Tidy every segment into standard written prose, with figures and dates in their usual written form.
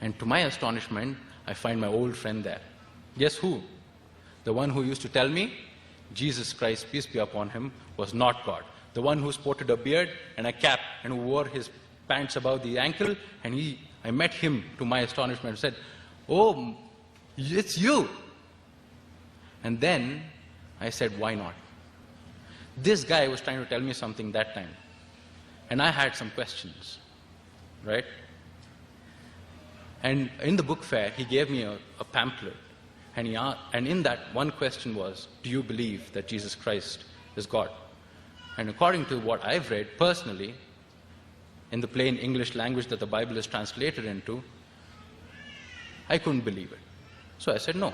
And to my astonishment, I find my old friend there. Guess who? The one who used to tell me Jesus Christ, peace be upon him, was not God. The one who sported a beard and a cap and who wore his pants above the ankle. And I met him to my astonishment and said, "Oh, it's you." And then I said, why not? This guy was trying to tell me something that time. And I had some questions, right? And in the book fair, he gave me a pamphlet. And in that, one question was, do you believe that Jesus Christ is God? And according to what I've read personally, in the plain English language that the Bible is translated into, I couldn't believe it. So I said no.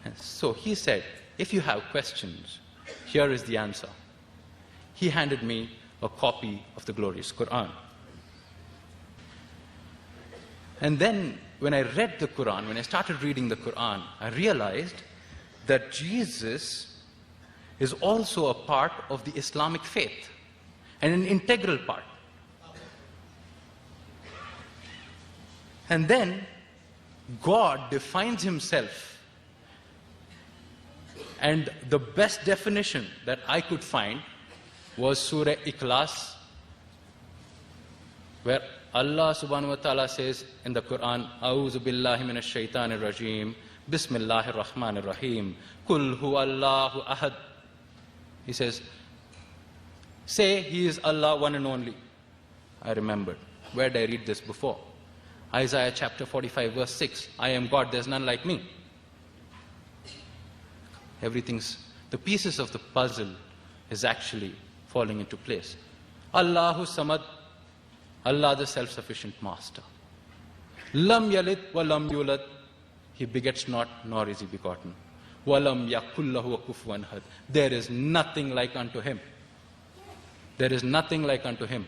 And so he said, if you have questions, here is the answer. He handed me a copy of the glorious Quran. And then when I read the Quran, when I started reading the Quran, I realized that Jesus is also a part of the Islamic faith, and an integral part. And then God defines himself, and the best definition that I could find was Surah Ikhlas, where Allah subhanahu wa ta'ala says in the Quran, "A'udhu billahi minash shaitanir rajim, Bismillahir Rahmanir Rahim, Kul huwa Allahu ahad." He says, say he is Allah, one and only. I remembered. Where did I read this before? Isaiah chapter 45 verse 6. I am God, there's none like me. The pieces of the puzzle is actually falling into place. Allahu Samad, Allah the self-sufficient master. Lam yalid wa lam yulad, he begets not, nor is he begotten. Walam yakullahu kufuwan ahad, there is nothing like unto him. There is nothing like unto him.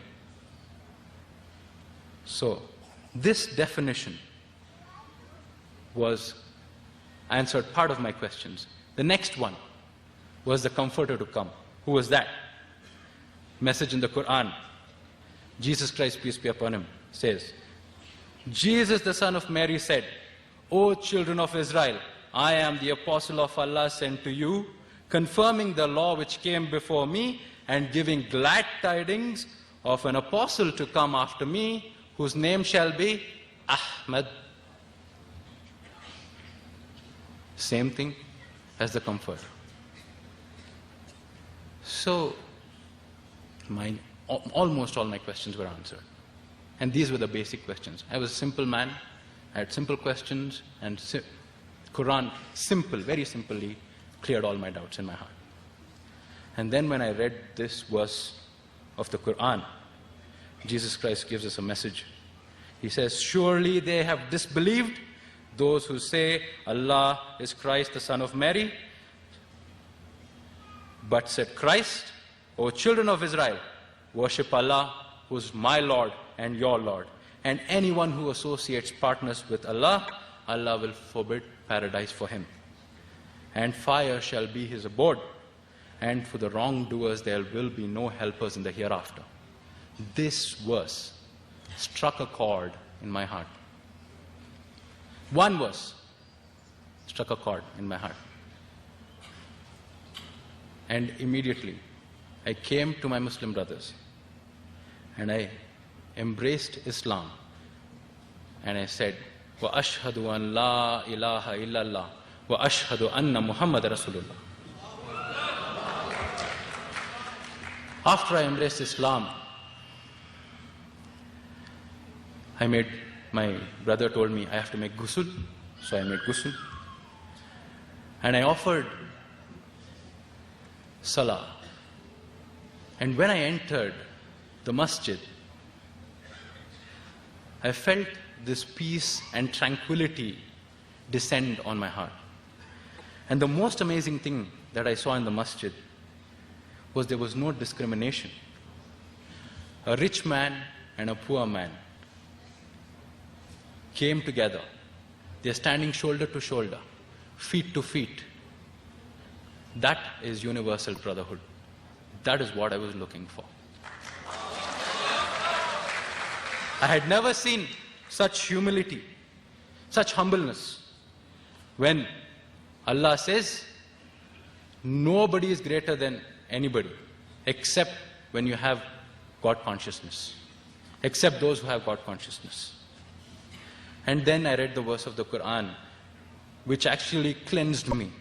So, this definition was answered part of my questions. The next one was the Comforter to come. Who was that? Message in the Quran. Jesus Christ, peace be upon him, says, Jesus the son of Mary said, O children of Israel, I am the apostle of Allah sent to you, confirming the law which came before me and giving glad tidings of an apostle to come after me, whose name shall be Ahmad. Same thing as the Comforter. So, almost all my questions were answered. And these were the basic questions. I was a simple man, I had simple questions, and Quran, very simply, cleared all my doubts in my heart. And then when I read this verse of the Quran, Jesus Christ gives us a message. He says, surely they have disbelieved those who say Allah is Christ, the son of Mary. But said Christ, O children of Israel, worship Allah, who is my Lord and your Lord. And anyone who associates partners with Allah, Allah will forbid paradise for him. And fire shall be his abode. And for the wrongdoers there will be no helpers in the hereafter. This verse struck a chord in my heart. One verse struck a chord in my heart. And immediately I came to my Muslim brothers and I embraced Islam and I said, wa ashhadu an la ilaha illallah wa ashhadu anna Muhammad Rasulullah. After I embraced Islam, my brother told me I have to make ghusl, so I made ghusl. And I offered salah. And when I entered the masjid, I felt this peace and tranquility descend on my heart. And the most amazing thing that I saw in the masjid was there was no discrimination. A rich man and a poor man came together. They're standing shoulder to shoulder, feet to feet. That is universal brotherhood. That is what I was looking for. I had never seen such humility such humbleness. When Allah says, nobody is greater than anybody, except when you have God consciousness. Except those who have God consciousness. And then I read the verse of the Quran, which actually cleansed me.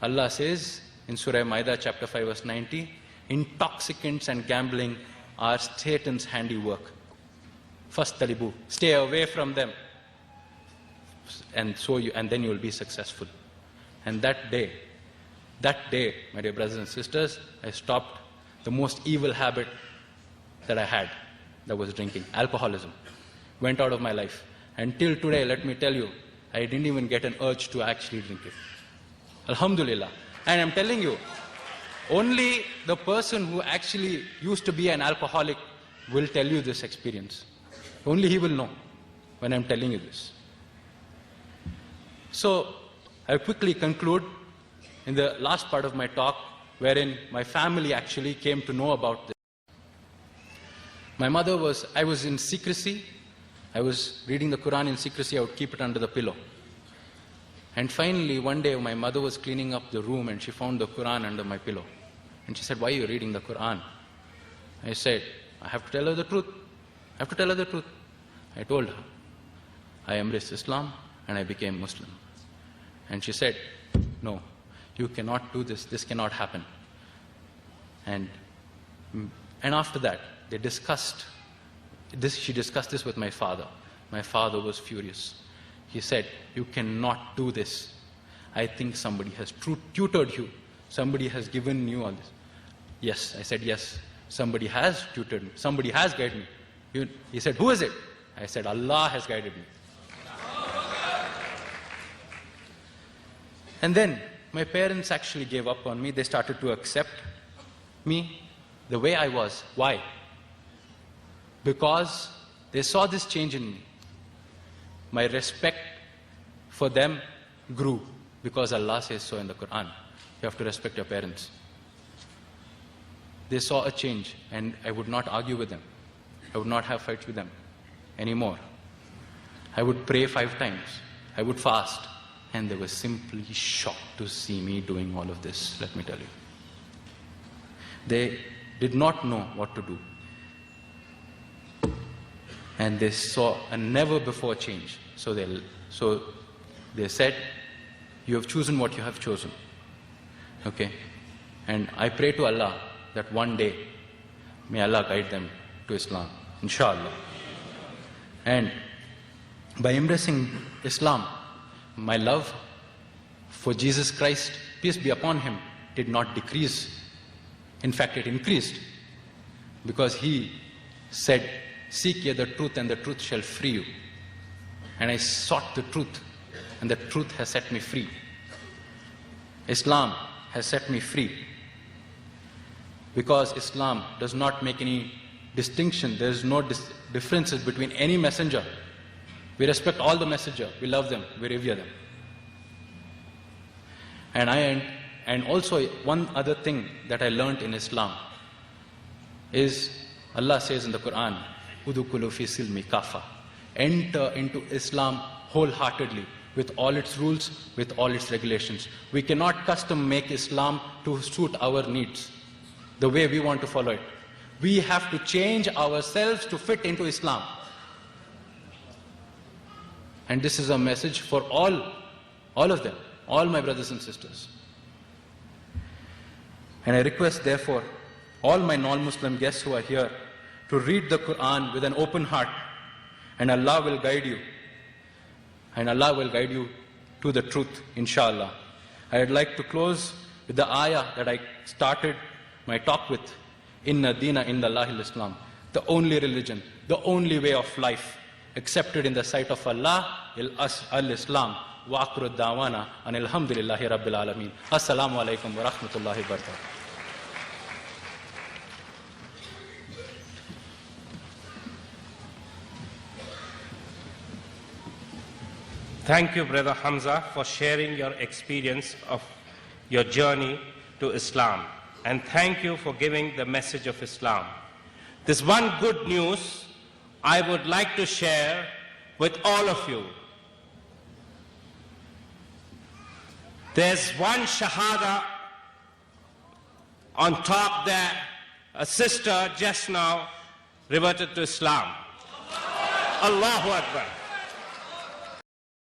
Allah says in Surah Ma'idah chapter 5 verse 90, intoxicants and gambling are Satan's handiwork. Fastalibu, stay away from them. And then you will be successful. And that day, my dear brothers and sisters, I stopped the most evil habit that I had, that was drinking, alcoholism. Went out of my life. And till today, let me tell you, I didn't even get an urge to actually drink it. Alhamdulillah. And I'm telling you, only the person who actually used to be an alcoholic will tell you this experience. Only he will know when I'm telling you this. So, I'll quickly conclude in the last part of my talk, wherein my family actually came to know about this. I was in secrecy. I was reading the Quran in secrecy. I would keep it under the pillow. And finally, one day, my mother was cleaning up the room and she found the Quran under my pillow. And she said, why are you reading the Quran? I said, I have to tell her the truth. I have to tell her the truth. I told her, I embraced Islam and I became Muslim. And she said, no, you cannot do this. This cannot happen. And after that, they discussed this. She discussed this with my father. My father was furious. He said, you cannot do this. I think somebody has tutored you. Somebody has given you all this. Yes, I said, yes, somebody has tutored me. Somebody has guided me. He said, who is it? I said, Allah has guided me. And then my parents actually gave up on me. They started to accept me the way I was. Why? Because they saw this change in me. My respect for them grew because Allah says so in the Quran. You have to respect your parents. They saw a change and I would not argue with them. I would not have fights with them anymore. I would pray 5 times. I would fast. And they were simply shocked to see me doing all of this, let me tell you. They did not know what to do. And they saw a never before change. So they said, you have chosen what you have chosen. Okay? And I pray to Allah that one day, may Allah guide them to Islam, inshallah. And by embracing Islam, my love for Jesus Christ, peace be upon him, did not decrease. In fact, it increased. Because he said, seek ye the truth and the truth shall free you. And I sought the truth and the truth has set me free. Islam has set me free. Because Islam does not make any distinction. There is no differences between any messenger. We respect all the messenger. We love them. We revere them. And also one other thing that I learned in Islam is Allah says in the Quran, Udukulu fi silmi kafa. Enter into Islam wholeheartedly with all its rules, with all its regulations. We cannot custom make Islam to suit our needs, the way we want to follow it. We have to change ourselves to fit into Islam. And this is a message for all of them, all my brothers and sisters. And I request, therefore, all my non-Muslim guests who are here to read the Quran with an open heart, and Allah will guide you. And Allah will guide you to the truth, inshallah. I'd like to close with the ayah that I started my talk with. Inna Deena Indallahi Islam. The only religion, the only way of life accepted in the sight of Allah, al-Islam. Wa akhiru da'wana and alhamdulillahi rabbil alameen. Assalamu alaikum wa rahmatullahi wa barakatuh. Thank you, Brother Hamza, for sharing your experience of your journey to Islam. And thank you for giving the message of Islam. There's one good news I would like to share with all of you. There's one Shahada on top there. A sister just now reverted to Islam. Allahu Akbar.